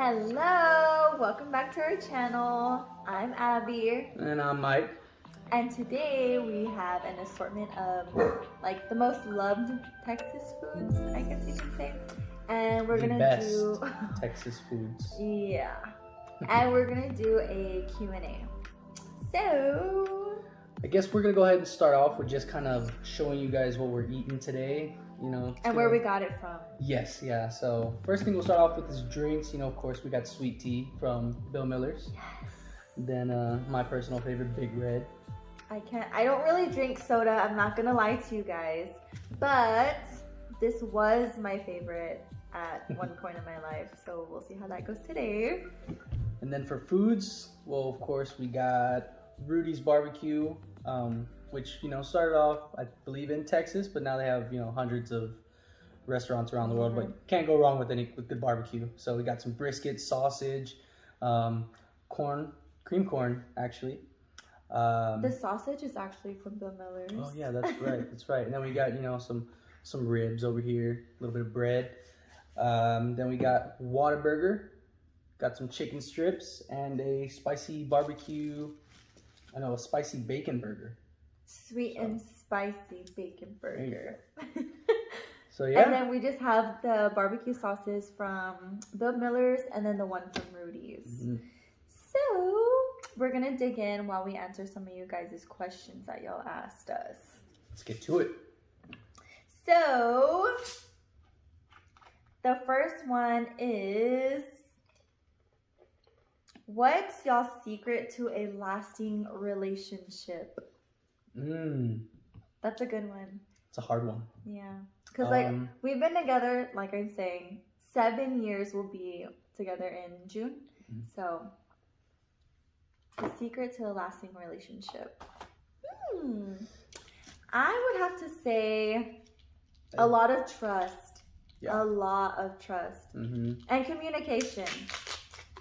Hello, welcome back to our channel. I'm Abby, And I'm Mike. and today we have an assortment of like the most loved Texas foods, I guess you can say. And we're gonna do Texas foods. Yeah. And we're gonna do a Q&A. So I guess we're gonna go ahead and start off with just kind of showing you guys what we're eating today. And where we got it from. Yes, yeah. So first thing we'll start off with is drinks. Of course we got sweet tea from Bill Miller's. Yes. Then my personal favorite, Big Red. I don't really drink soda, I'm not gonna lie to you guys, but this was my favorite at one point in my life, so we'll see how that goes today. And then for foods, well, of course we got Rudy's Barbecue, which started off, I believe, in Texas, but now they have hundreds of restaurants around the world. But can't go wrong with good barbecue. So we got some brisket, sausage, cream corn actually. The sausage is actually from Bill Miller's. Oh yeah, that's right, that's right. And then we got some ribs over here, a little bit of bread. Then we got Whataburger, got some chicken strips, and a spicy a spicy bacon burger. Sweet and spicy bacon burger. So yeah. And then we just have the barbecue sauces from Bill Miller's and then the one from Rudy's. Mm-hmm. So we're gonna dig in while we answer some of you guys' questions that y'all asked us. Let's get to it. So the first one is, what's y'all's secret to a lasting relationship? That's a good one. It's a hard one. Yeah, because we've been together, like I'm saying, 7 years. We'll be together in June. Mm-hmm. So the secret to a lasting relationship, I would have to say a lot of trust. Yeah. A lot of trust and communication.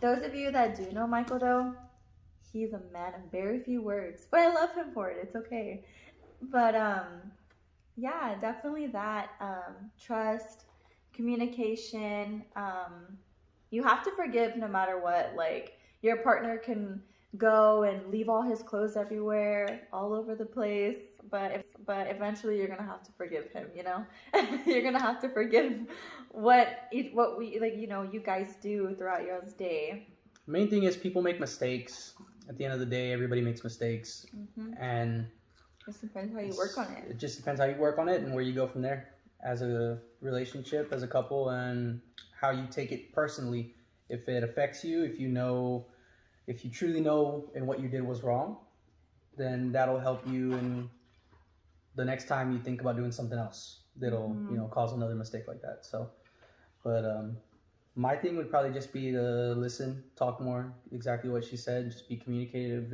Those of you that do know Michael, though, he's a man of very few words, but I love him for it. It's okay. But yeah, definitely that. Trust, communication. You have to forgive no matter what. Like, your partner can go and leave all his clothes everywhere, all over the place, but eventually you're gonna have to forgive him. You're gonna have to forgive what we you guys do throughout your day. Main thing is people make mistakes. At the end of the day, everybody makes mistakes, and it just depends how you work on it. It just depends how you work on it and where you go from there as a relationship, as a couple, and how you take it personally. If it affects you, if you truly know and what you did was wrong, then that'll help you in the next time you think about doing something else that'll cause another mistake like that. So, but my thing would probably just be to listen, talk more, exactly what she said, just be communicative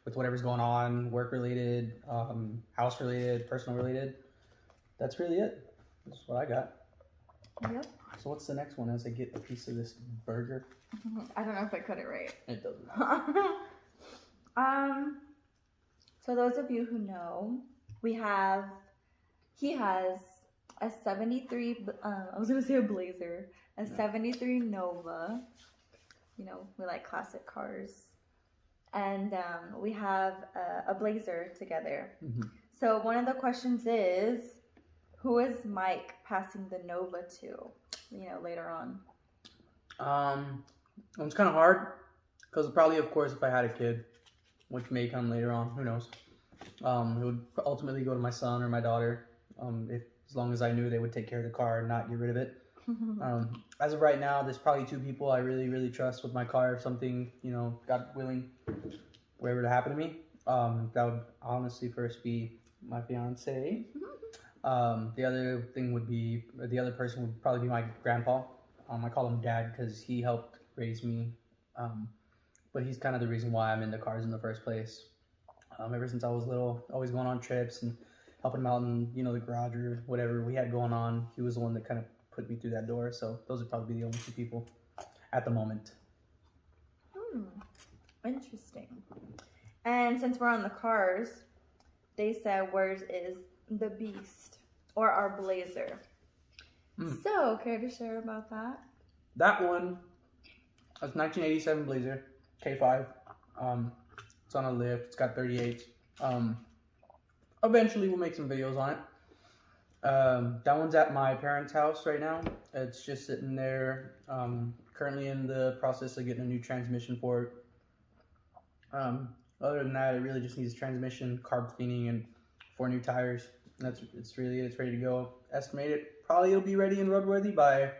with whatever's going on, work related, house related, personal related. That's really it. That's what I got. Yep. So what's the next one as I get a piece of this burger? I don't know if I cut it right. It doesn't. So those of you who know, he has a 73, I was going to say a Blazer, a 73 Nova. We like classic cars. And we have a Blazer together. So one of the questions is, who is Mike passing the Nova to, later on? It's kind of hard because probably, of course, if I had a kid, which may come later on, who knows, it would ultimately go to my son or my daughter, as long as I knew they would take care of the car and not get rid of it. As of right now, there's probably two people I really, really trust with my car. If something, God willing, whatever to happen to me, that would honestly first be my fiance. The other person would probably be my grandpa. I call him Dad because he helped raise me, but he's kind of the reason why I'm into cars in the first place. Ever since I was little, always going on trips and helping him out in the garage or whatever we had going on. He was the one that kind of put me through that door. So those would probably be the only two people at the moment. Interesting. And since we're on the cars, they said where's is the Beast or our Blazer? So, care to share about that? That one, It's a 1987 Blazer K5. It's on a lift. It's got 38s. Eventually, we'll make some videos on it. That one's at my parents' house right now. It's just sitting there. Currently in the process of getting a new transmission for it. Other than that, it really just needs transmission, carb cleaning, and 4 new tires. It's ready to go. Estimated probably it'll be ready and roadworthy by, I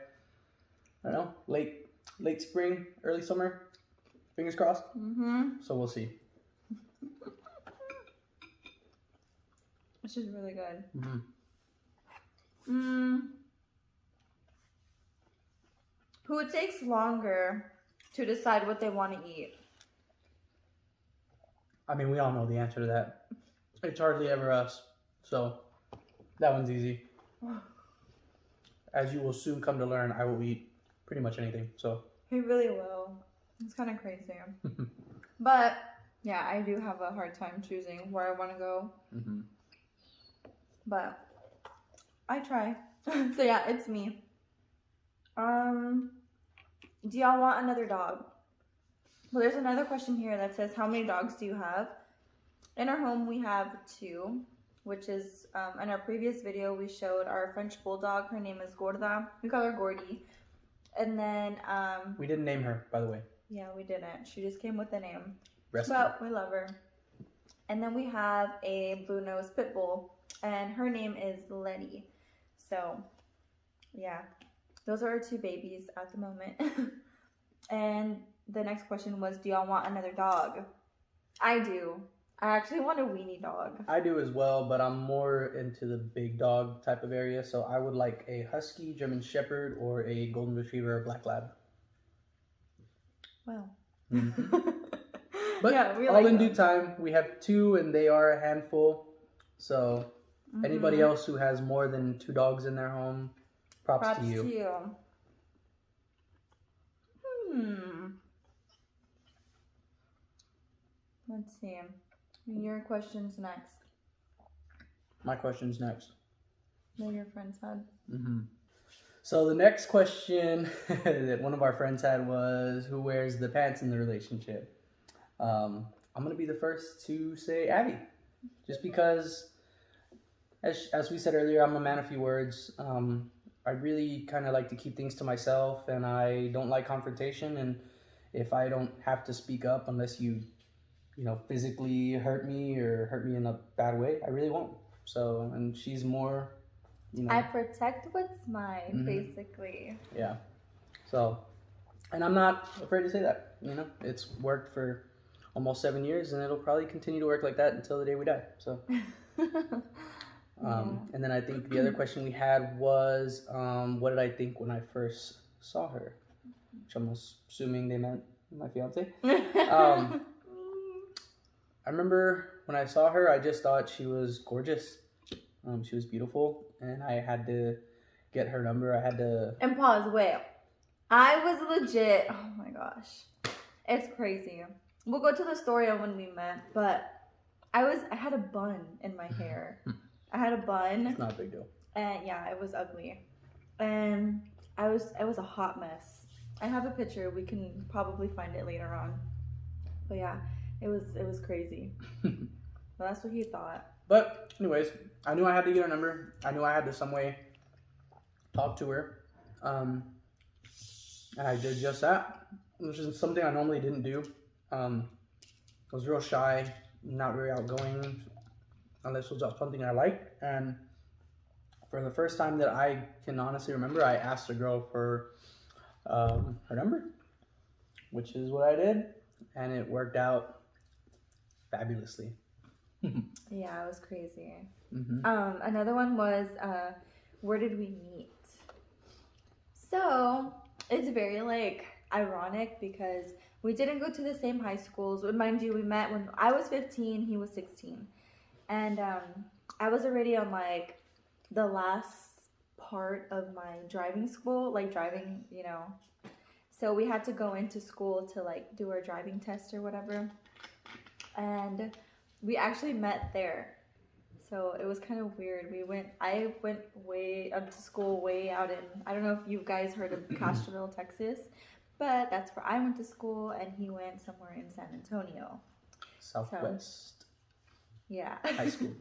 don't know, late spring, early summer. Fingers crossed. So we'll see. This is really good. Who takes longer to decide what they want to eat? I mean, we all know the answer to that. It's hardly ever us. So that one's easy. As you will soon come to learn, I will eat pretty much anything. So He really will. It's kind of crazy. But yeah, I do have a hard time choosing where I want to go. But I try. So yeah, it's me. Do y'all want another dog? Well, there's another question here that says, how many dogs do you have? In our home, we have 2, which is, in our previous video, we showed our French Bulldog. Her name is Gorda. We call her Gordy. And then, we didn't name her, by the way. Yeah, we didn't. She just came with a name. Rescue. But we love her. And then we have a blue-nosed pit bull, and her name is Letty. So, yeah. Those are our 2 babies at the moment. And the next question was, do y'all want another dog? I do. I actually want a weenie dog. I do as well, but I'm more into the big dog type of area. So I would like a Husky, German Shepherd, or a Golden Retriever or Black Lab. Well. But yeah, we all like in them. due time. We have 2 and they are a handful. So anybody else who has more than 2 dogs in their home, props to you. Let's see. Your question's next. My question's next. That your friends had. So the next question that one of our friends had was, who wears the pants in the relationship? I'm going to be the first to say Abby. Just because, as we said earlier, I'm a man of few words. I really kind of like to keep things to myself, and I don't like confrontation. And if I don't have to speak up unless you physically hurt me or hurt me in a bad way, I really won't. So, and she's more, I protect what's mine, basically. Yeah. So, and I'm not afraid to say that. It's worked for almost 7 years, and it'll probably continue to work like that until the day we die. So. And then I think the other question we had was, what did I think when I first saw her? Which I'm assuming they meant my fiance. I remember when I saw her, I just thought she was gorgeous. She was beautiful, and I had to get her number. I had to... And pause, wait. I was legit... Oh my gosh. It's crazy. We'll go to the story of when we met, but I had a bun in my hair. I had a bun. It's not a big deal. And yeah, it was ugly. And it was a hot mess. I have a picture. We can probably find it later on. But yeah, it was crazy. But that's what he thought. But anyways, I knew I had to get her number. I knew I had to some way talk to her. And I did just that, which is something I normally didn't do. I was real shy, not very outgoing, unless it was something I liked. And for the first time that I can honestly remember, I asked a girl for her number, which is what I did, and it worked out fabulously. Yeah, it was crazy. Another one was, where did we meet? So it's very ironic because we didn't go to the same high schools. Mind you, we met when I was 15, he was 16. And I was already on the last part of my driving school, driving, So we had to go into school to do our driving test or whatever. And we actually met there. So it was kind of weird. I went way up to school, way out in, I don't know if you guys heard of Castroville, Texas. But that's where I went to school, and he went somewhere in San Antonio. Southwest. So, yeah. High school.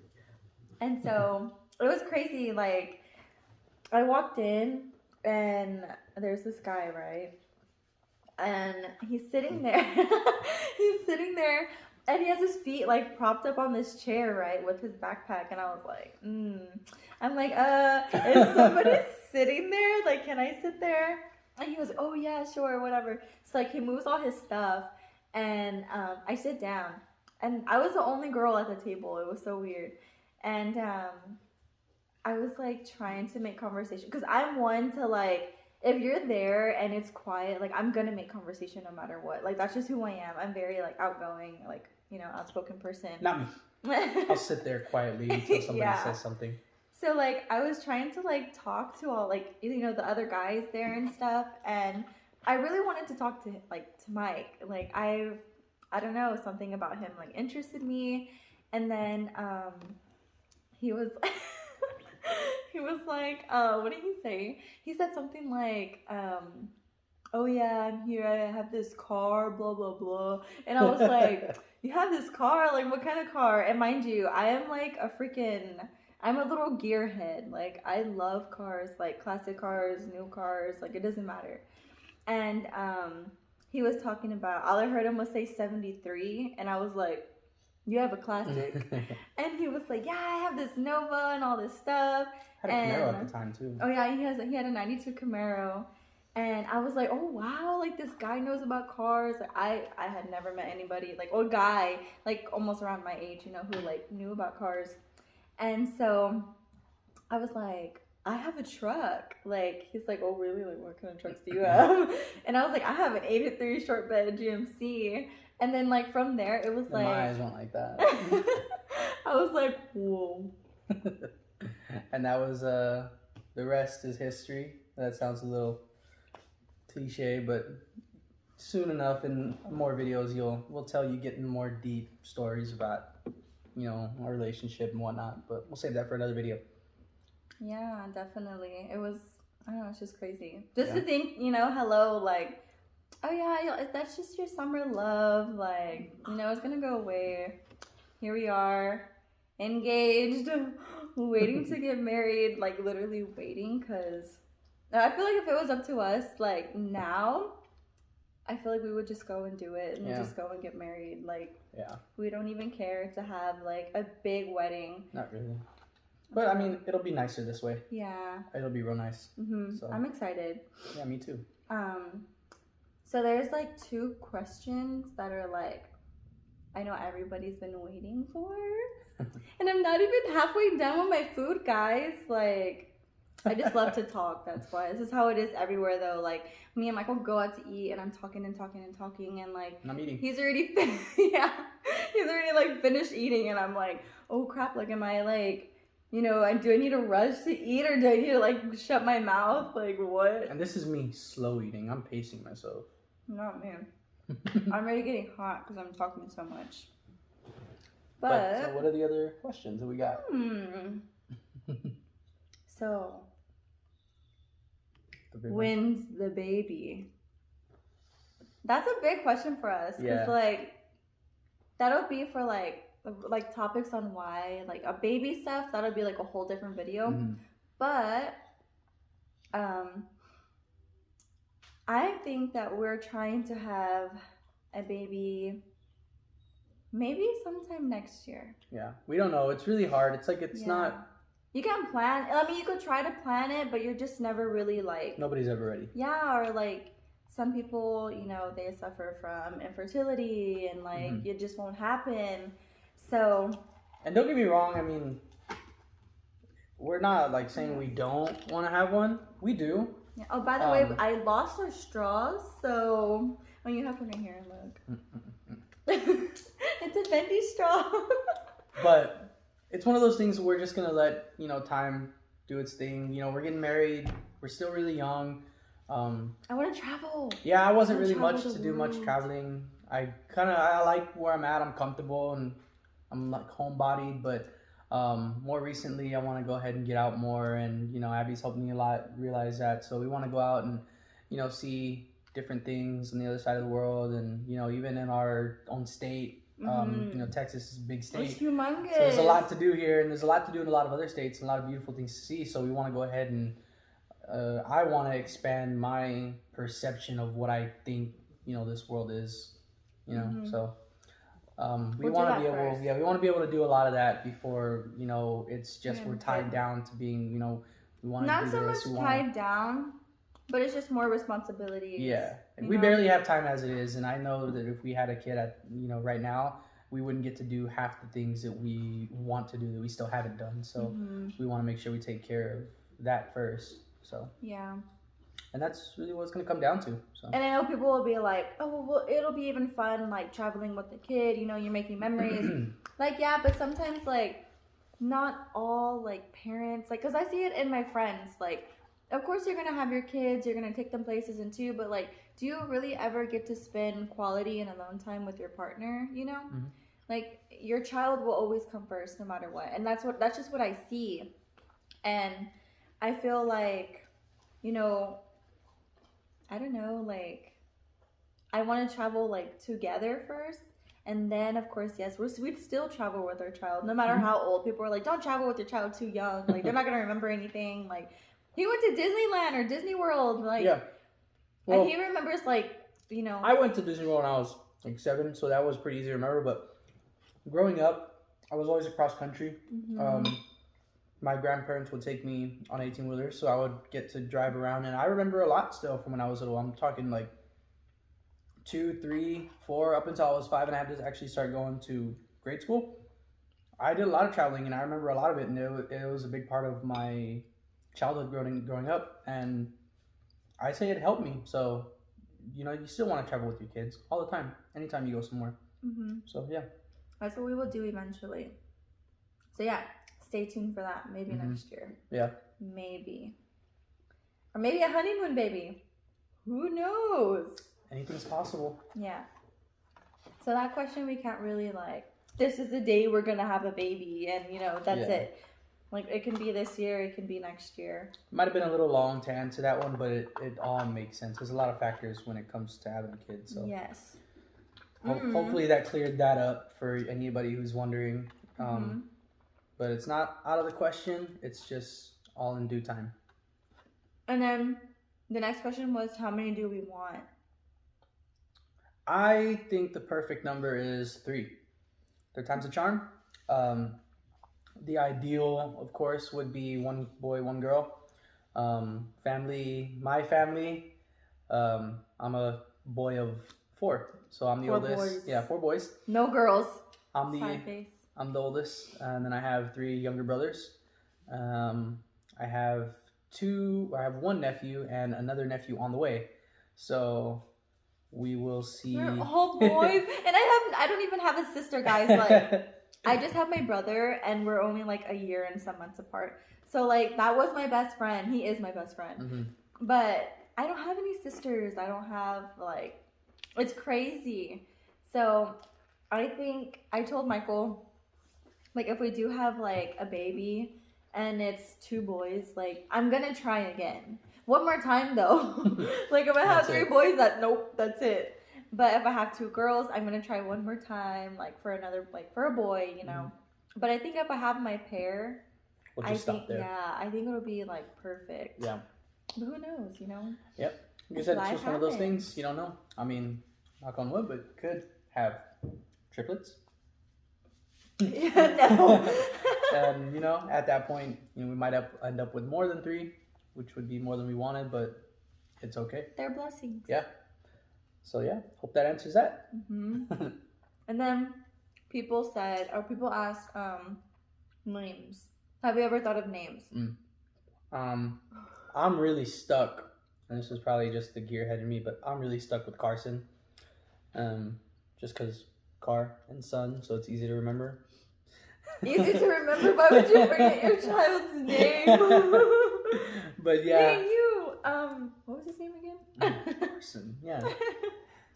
And so it was crazy. Like, I walked in, and there's this guy, right? And he's sitting there. He's sitting there, and he has his feet like propped up on this chair, right, with his backpack. And I was like, I'm like, is somebody sitting there? Like, can I sit there? And he goes, oh yeah, sure, whatever. So like he moves all his stuff, and I sit down, and I was the only girl at the table. It was so weird, and I was like trying to make conversation because I'm one to like, if you're there and it's quiet, like I'm gonna make conversation no matter what. Like that's just who I am. I'm very like outgoing, like, you know, outspoken person. Not me. I'll sit there quietly until somebody says something. So like I was trying to like talk to all like, you know, the other guys there and stuff, and I really wanted to talk to Mike. Like I don't know, something about him like interested me, and then he was he was like, what did he say? He said something like, oh yeah, I'm here, I have this car, blah blah blah. And I was like, you have this car? Like what kind of car? And mind you, I am like I'm a little gearhead. Like I love cars, like classic cars, new cars, like it doesn't matter. And he was talking about, all I heard him was say 73, and I was like, you have a classic? And he was like, yeah, I have this Nova and all this stuff. Had a Camaro at the time too. Oh yeah, he had a 92 Camaro. And I was like, oh wow, like this guy knows about cars. Like I had never met anybody, like, or guy, like almost around my age, you know, who like knew about cars. And so I was like, I have a truck. Like, he's like, oh really? Like what kind of trucks do you have? And I was like, I have an 83 short bed GMC. And then like from there it was like, my eyes weren't like that. I was like, whoa. And that was the rest is history. That sounds a little cliche, but soon enough in more videos we'll tell you getting more deep stories about, you know, our relationship and whatnot, but we'll save that for another video. Yeah, definitely. It was, I don't know, it's just crazy just to think, you know, hello, like, oh yeah, that's just your summer love, like, you know, it's gonna go away. Here we are, engaged, waiting to get married, like literally waiting, because I feel like if it was up to us, like now, I feel like we would just go and do it and just go and get married. Like, we don't even care to have like a big wedding. Not really. But I mean, it'll be nicer this way. Yeah. It'll be real nice. Mm-hmm. So I'm excited. Yeah, me too. So there's like 2 questions that are like, I know everybody's been waiting for. And I'm not even halfway done with my food, guys. Like, I just love to talk. That's why. This is how it is everywhere, though. Like, me and Michael go out to eat, and I'm talking and talking and talking, and like, I'm eating. He's already, he's already like finished eating, and I'm like, oh crap! Like, am I like, you know, do I need to rush to eat, or do I need to like shut my mouth? Like, what? And this is me slow eating. I'm pacing myself. Not me. I'm already getting hot because I'm talking so much. But so what are the other questions that we got? So, when's the baby? That's a big question for us. Because, like, that'll be for, like topics on why, like, a baby stuff, that'll be, like, a whole different video. Mm-hmm. But, I think that we're trying to have a baby maybe sometime next year. Yeah. We don't know. It's really hard. It's like, it's not... You can plan. I mean, you could try to plan it, but you're just never really like... Nobody's ever ready. Yeah, or like some people, you know, they suffer from infertility and like it just won't happen. So... And don't get me wrong, I mean, we're not like saying we don't want to have one. We do. Yeah. Oh, by the way, I lost our straws, so... Oh, you have one right here, look. It's a Fendi straw. But it's one of those things we're just going to let, you know, time do its thing. You know, we're getting married. We're still really young. I want to travel. Yeah, I wasn't really much to do much traveling. I like where I'm at. I'm comfortable and I'm like homebodied, but more recently I want to go ahead and get out more, and you know, Abby's helped me a lot realize that. So we want to go out and, you know, see different things on the other side of the world, and even in our own state. Texas is a big state. It's humongous. So there's a lot to do here, and there's a lot to do in a lot of other states, and a lot of beautiful things to see. So we want to go ahead and I want to expand my perception of what I think this world is. So we want to be able, we want to be able to do a lot of that before it's just we're tied down to being we want to do not this. so much tied down, but it's just more responsibilities. Yeah, we barely have time as it is, and I know that if we had a kid at right now, we wouldn't get to do half the things that we want to do that we still haven't done. So we want to make sure we take care of that first. So yeah, and that's really what it's gonna come down to. So and I know people will be like, oh well, it'll be even fun like traveling with the kid. You're making memories. Like yeah, but sometimes like not all like parents like because I see it in my friends like. Of course, you're going to have your kids, you're going to take them places and too, but like, do you really ever get to spend quality and alone time with your partner, Like, your child will always come first no matter what. And that's just what I see. And I feel like, I don't know, like, I want to travel like together first. And then, of course, yes, we'd still travel with our child, no matter how old. People are like, don't travel with your child too young. Like, they're not going to remember anything. Like, he went to Disneyland or Disney World, like, yeah. Well, and he remembers, like, I went to Disney World when I was like 7, so that was pretty easy to remember. But growing up, I was always across country. My grandparents would take me on 18-wheelers, so I would get to drive around, and I remember a lot still from when I was little. I'm talking like 2, 3, 4, up until I was 5, and I had to actually start going to grade school. I did a lot of traveling, and I remember a lot of it, and it was a big part of my childhood growing up, and I say it helped me. So you still want to travel with your kids all the time, anytime you go somewhere. So yeah, that's what we will do eventually. So yeah, stay tuned for that. Maybe next year. Yeah, maybe, or maybe a honeymoon baby. Who knows? Anything's possible. Yeah. So that question we can't really like. This is the day we're gonna have a baby, and that's it. Like, it can be this year, it can be next year. Might have been a little long to answer that one, but it all makes sense. There's a lot of factors when it comes to having kids. So yes. Hopefully that cleared that up for anybody who's wondering. But it's not out of the question. It's just all in due time. And then the next question was, how many do we want? I think the perfect number is 3. 3 times the charm. The ideal, of course, would be 1 boy, 1 girl. My family, I'm a boy of 4, so I'm the 4 oldest. boys. Yeah, 4 boys. No girls. I'm the oldest, and then I have 3 younger brothers. I have 1 nephew and another nephew on the way. So we will see. We're all boys, and I don't even have a sister, guys. Like. I just have my brother, and we're only like a year and some months apart. So like that was my best friend. He is my best friend. But I don't have any sisters. I don't have like, it's crazy. So I think I told Michael, like if we do have like a baby and it's 2 boys, like I'm gonna try again. One more time though. Like if I have 3 boys, that's it. But if I have 2 girls, I'm going to try one more time, like for a boy, But I think if I have my pair, we'll just stop there. Yeah, I think it'll be like perfect. Yeah. But who knows, Yep. Like I said, it's just one of those things, you don't know. I mean, knock on wood, but could have triplets. Yeah, no. And, at that point, we might end up with more than 3, which would be more than we wanted, but it's okay. They're blessings. Yeah. So yeah, hope that answers that. And then people asked names. Have you ever thought of names? I'm really stuck, and this is probably just the gearhead in me, but I'm really stuck with Carson. Just because car and son, so it's easy to remember. Easy to remember? Why would you forget your child's name? But yeah. Hey, what was his name again? Carson, yeah.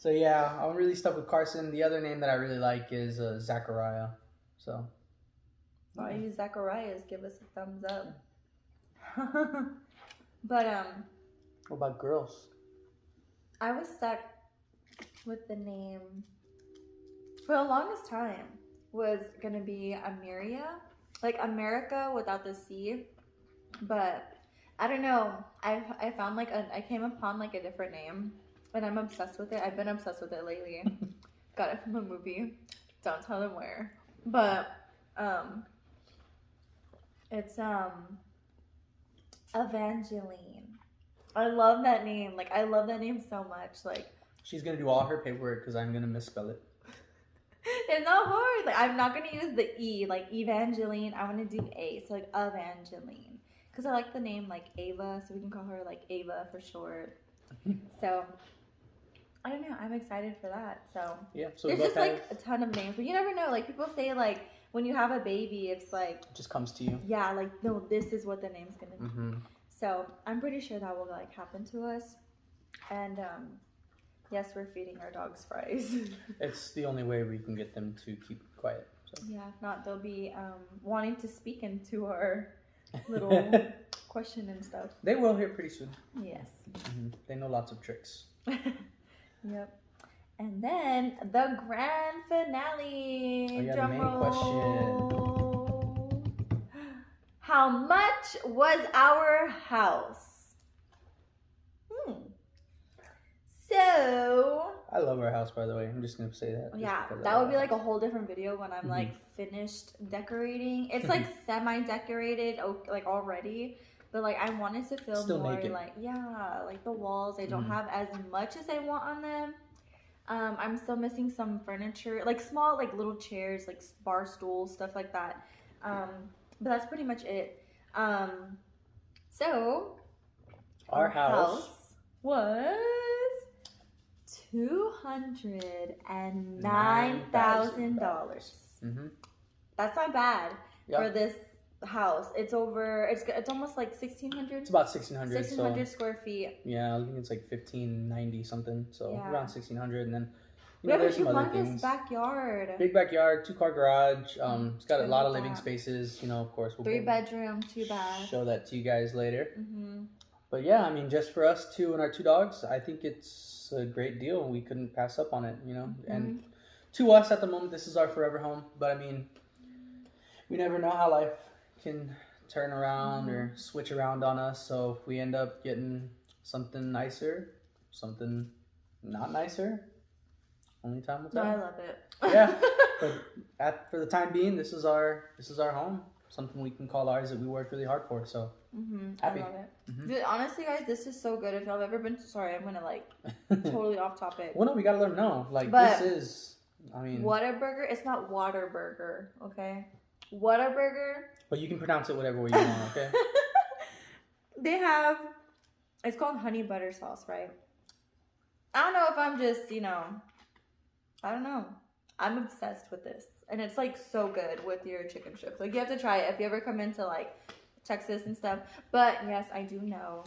So yeah, I'm really stuck with Carson. The other name that I really like is Zachariah. So. Why you Zacharias? Give us a thumbs up. But What about girls? I was stuck with the name for the longest time. Was gonna be Ameria, like America without the C, but I don't know. I found like I came upon like a different name, and I'm obsessed with it. I've been obsessed with it lately. Got it from a movie. Don't tell them where, but it's Evangeline. I love that name. Like I love that name so much. Like She's gonna do all her paperwork because I'm gonna misspell it. it's not hard. Like I'm not gonna use the E, like Evangeline. I want to do A, so like Evangeline, because I like the name like Ava, so we can call her like Ava for short. So I don't know. I'm excited for that. So Yeah. So there's just like a ton of names, but you never know. Like people say, like when you have a baby, it's like it just comes to you. yeah, like no, this is what the name's gonna be. Mm-hmm. So I'm pretty sure that will like happen to us, and yes, we're feeding our dogs fries. It's the only way we can get them to keep quiet. So. Yeah, if not, they'll be wanting to speak into our little question and stuff. They will here pretty soon. Yes. Mm-hmm. They know lots of tricks. Yep. And then the grand finale. Oh, yeah, Drum the main roll. How much was our house? So I love our house, by the way. I'm just gonna say that. yeah, that would be like a whole different video when I'm like finished decorating. It's like semi-decorated, like already, but like I wanted to feel Still more naked. like like the walls. I don't have as much as I want on them. I'm still missing some furniture, like small, like little chairs, like bar stools, stuff like that. But that's pretty much it. So our house was $209,000. That's not bad for this house. It's over. It's almost like 1,600. It's about 1,600. 1,600 square feet. Yeah, I think it's like 1,590 something. So around 1,600, and then we have a humongous backyard. Big backyard, 2-car garage. It's got a lot of living spaces. You know, of course, we'll 3-bedroom, 2-bath. Show that to you guys later. But yeah, I mean, just for us two and our 2 dogs, I think it's a great deal. We couldn't pass up on it, you know. And to us at the moment, this is our forever home. But I mean, we never know how life can turn around or switch around on us. So if we end up getting something nicer, something not nicer, only time will tell. No, I love it. Yeah, but for the time being, this is our home. Something we can call ours that we worked really hard for. So happy. I love it. Dude, honestly, guys, this is so good. If y'all have ever been, sorry, I'm gonna like totally off topic. Well, no, we gotta let them know. Like this is, I mean, Whataburger. It's not Waterburger, okay? Whataburger. But you can pronounce it whatever way you want, okay? They have. It's called honey butter sauce, right? I don't know if I'm just, I don't know. I'm obsessed with this. And it's like so good with your chicken strips. Like you have to try it if you ever come into like Texas and stuff. But yes, I do know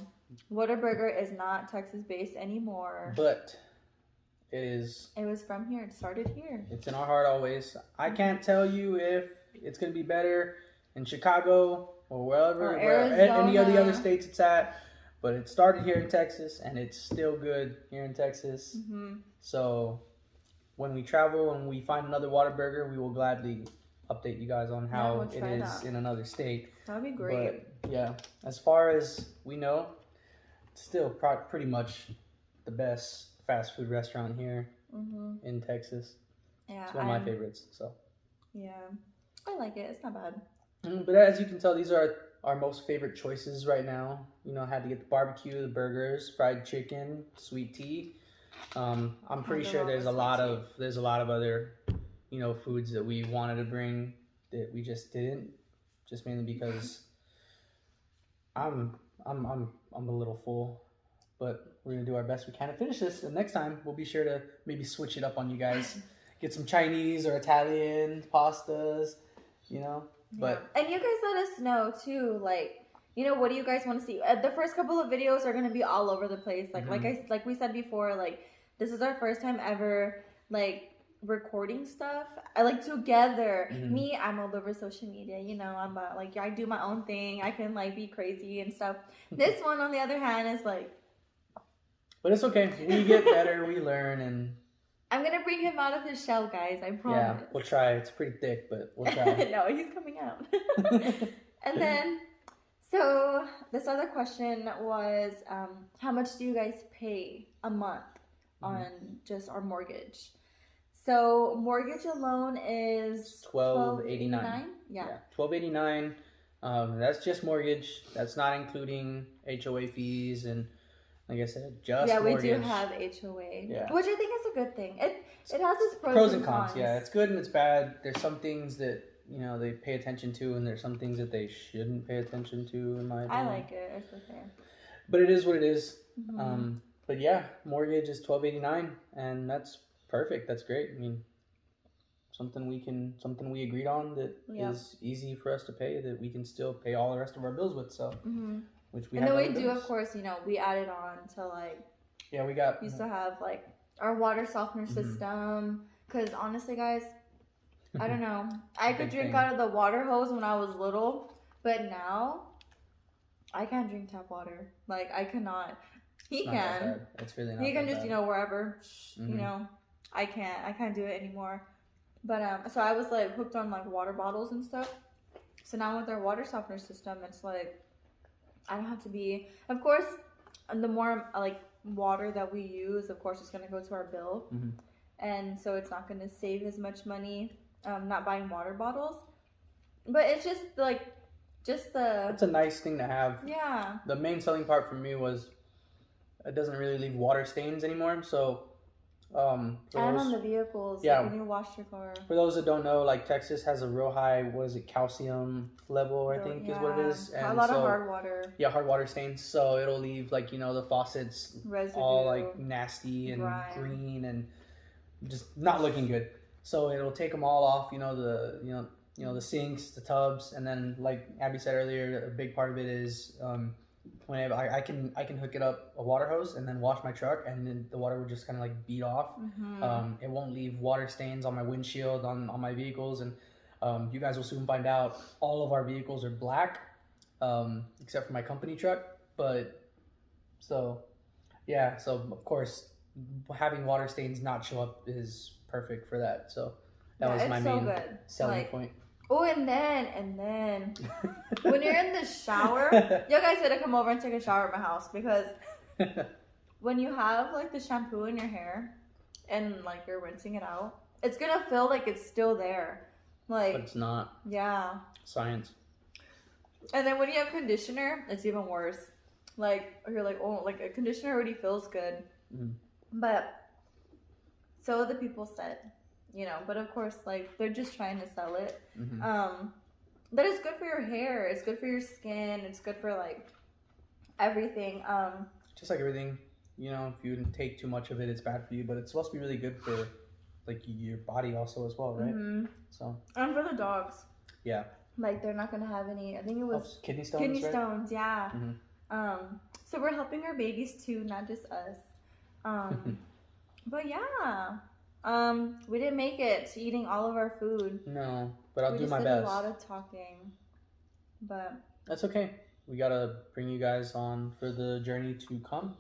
Whataburger is not Texas based anymore. But it is. It was from here. It started here. It's in our heart always. I can't tell you if it's gonna be better in Chicago or wherever, any of the other states it's at. But it started here in Texas, and it's still good here in Texas. So when we travel and we find another Whataburger, we will gladly update you guys on how it is in another state. That would be great. But yeah, as far as we know, it's still pretty much the best fast food restaurant here in Texas. Yeah, it's one of my favorites. So yeah, I like it. It's not bad. But as you can tell, these are our most favorite choices right now. You know, I had to get the barbecue, the burgers, fried chicken, sweet tea. I'm pretty sure there's a lot of other, foods that we wanted to bring that we just didn't, just mainly because I'm a little full, but we're gonna do our best we can to finish this. And next time we'll be sure to maybe switch it up on you guys, get some Chinese or Italian pastas, But and you guys let us know too, like. What do you guys want to see? The first couple of videos are gonna be all over the place. Like we said before, like this is our first time ever like recording stuff. I like together. Me, I'm all over social media. I'm like I do my own thing. I can like be crazy and stuff. This one, on the other hand, is like But it's okay. We get better. We learn, and I'm gonna bring him out of his shell, guys. I promise. yeah, we'll try. It's pretty thick, but we'll try. No, he's coming out. And then, so this other question was, how much do you guys pay a month on just our mortgage? So mortgage alone is $12.89. Yeah, $12.89. That's just mortgage. That's not including HOA fees and, like I said, just mortgage. We do have HOA, yeah. Which I think is a good thing. It has its pros and cons. Yeah, it's good and it's bad. There's some things that they pay attention to, and there's some things that they shouldn't pay attention to. In my opinion, I like it. It's okay. But it is what it is. Mm-hmm. But yeah, mortgage is $12.89, and that's perfect. That's great. I mean, something we agreed on that is easy for us to pay, that we can still pay all the rest of our bills with. So, which we and then we do, of course. We added on to we used to have our water softener system, because honestly, guys, I don't know. I could drink out of the water hose when I was little, but now I can't drink tap water. I cannot. He can. It's really not. He can just, bad. Wherever. I can't do it anymore. But so I was hooked on water bottles and stuff. So now with our water softener system, it's I don't have to be. Of course, the more water that we use, of course, it's gonna go to our bill, and so it's not gonna save as much money. Not buying water bottles, but it's just it's a nice thing to have. Yeah. The main selling part for me was it doesn't really leave water stains anymore. So, and on the vehicles, when you wash your car. For those that don't know, Texas has a real high, calcium level, I think is what it is. And a lot of hard water. Yeah, hard water stains. So it'll leave the faucets residue, all nasty and green and just not looking good. So it'll take them all off, the sinks, the tubs, and then like Abby said earlier, a big part of it is whenever I can hook it up a water hose and then wash my truck, and then the water would just kind of beat off. It won't leave water stains on my windshield, on my vehicles, and you guys will soon find out all of our vehicles are black, except for my company truck. But so of course having water stains not show up is perfect for that. So that was my main selling point. Oh, and then when you're in the shower, you guys gotta come over and take a shower at my house, because when you have the shampoo in your hair and you're rinsing it out, it's gonna feel like it's still there. But it's not. Yeah. Science. And then when you have conditioner, it's even worse. You're a conditioner already feels good. But so the people said, but of course, they're just trying to sell it. But it's good for your hair. It's good for your skin. It's good for everything. Just like everything, if you take too much of it, it's bad for you. But it's supposed to be really good for your body also as well, right? So. And for the dogs. Yeah. They're not gonna have any. I think it was kidney stones. Kidney stones, yeah. So we're helping our babies too, not just us. But yeah. We didn't make it to eating all of our food. No, but I'll do my best. We did a lot of talking, but that's okay. We gotta bring you guys on for the journey to come.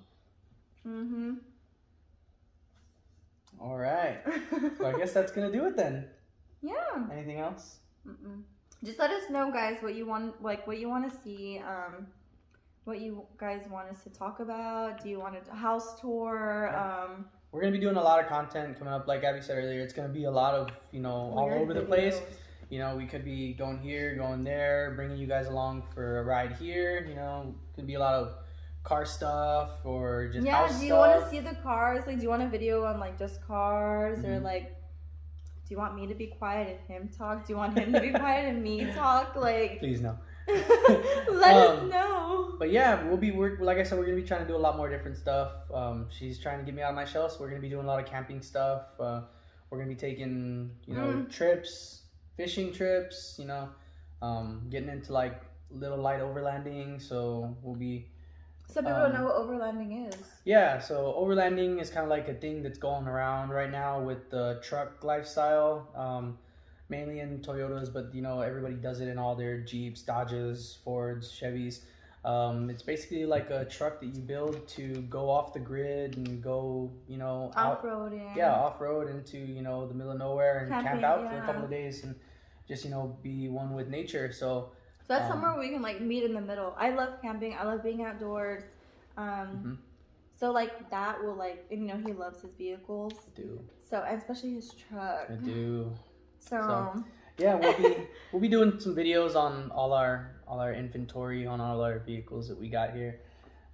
All right. So I guess that's gonna do it then. Yeah. Anything else? Just let us know, guys, what you want, what you want to see. What you guys want us to talk about. Do you want a house tour? We're going to be doing a lot of content coming up. Like Abby said earlier, it's going to be a lot of, all over the place. We could be going here, going there, bringing you guys along for a ride here. Could be a lot of car stuff or just house stuff. Yeah, do you want to see the cars? Do you want a video on, just cars? Or, do you want me to be quiet and him talk? Do you want him to be quiet and me talk? Please, no. Let us know. But yeah, we're like I said, we're gonna be trying to do a lot more different stuff. She's trying to get me out of my shell, so we're gonna be doing a lot of camping stuff. We're gonna be taking trips, fishing trips, getting into little light overlanding. So we'll be. Some people don't know what overlanding is. Yeah, so overlanding is kind of a thing that's going around right now with the truck lifestyle. Mainly in Toyotas, but everybody does it in all their Jeeps, Dodges, Fords, Chevys. It's basically like a truck that you build to go off the grid and go, you know, off-roading. Yeah, off-road into, you know, the middle of nowhere and camp out for a yeah. couple of days and just, you know, be one with nature. So that's somewhere we can like meet in the middle. I love camping. I love being outdoors. So like that will like, you know, he loves his vehicles. I do. So, and especially his truck. I do. So yeah, we'll be doing some videos on all our inventory on all our vehicles that we got here.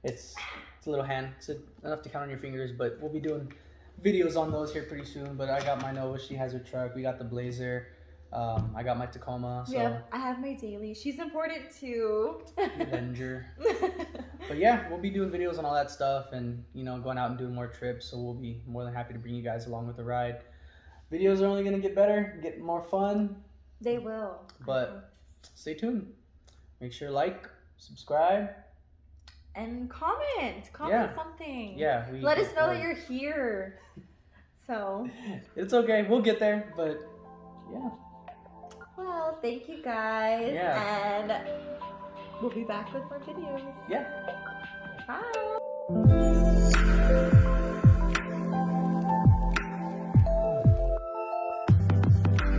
It's a little it's enough to count on your fingers, but we'll be doing videos on those here pretty soon. But I got my Nova, she has her truck. We got the Blazer. I got my Tacoma. So yeah, I have my daily. She's important too. Avenger. But yeah, we'll be doing videos on all that stuff and, you know, going out and doing more trips. So we'll be more than happy to bring you guys along with the ride. Videos are only going to get better, get more fun. They will. But stay tuned. Make sure to like, subscribe. And comment something. Yeah. Let us know that you're here. So. It's okay. We'll get there. But yeah. Well, thank you guys. Yeah. And we'll be back with more videos. Yeah. Bye.